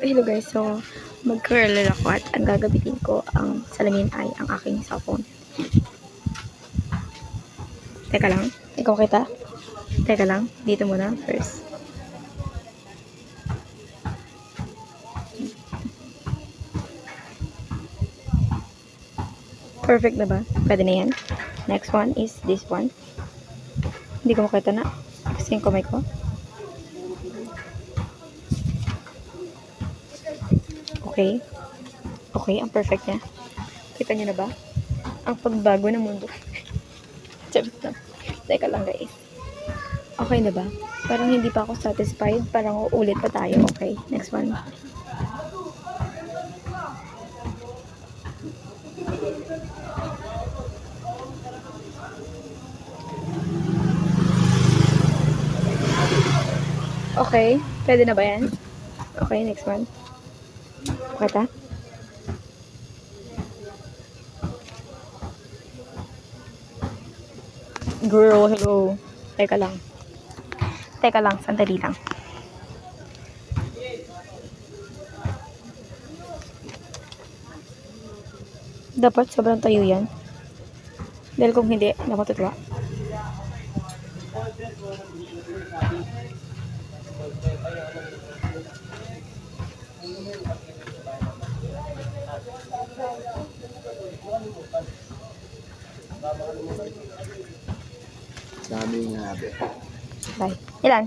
Hello guys, so mag-curler ako at ang gagamitin ko ang salamin ay ang aking cellphone. Teka lang, ikaw kita? Teka lang, dito muna first. Perfect na ba? Pwede na yan. Next one is this one. Hindi ko makita na kasi yung kamay ko. Okay. Okay, ang perfect niya. Kita niyo na ba? Ang pagbago ng mundo. Chabit na. Teka lang guys. Okay na ba? Parang hindi pa ako satisfied. Parang uulit pa tayo. Okay, next one. Okay, pwede na ba yan? Okay, next one. Okay ta? Girl, hello. Teka lang. Teka lang, sandali lang. Dapat sobrang tayo yan. Dahil kung hindi, nakatutwa. Sabi nga, Bye.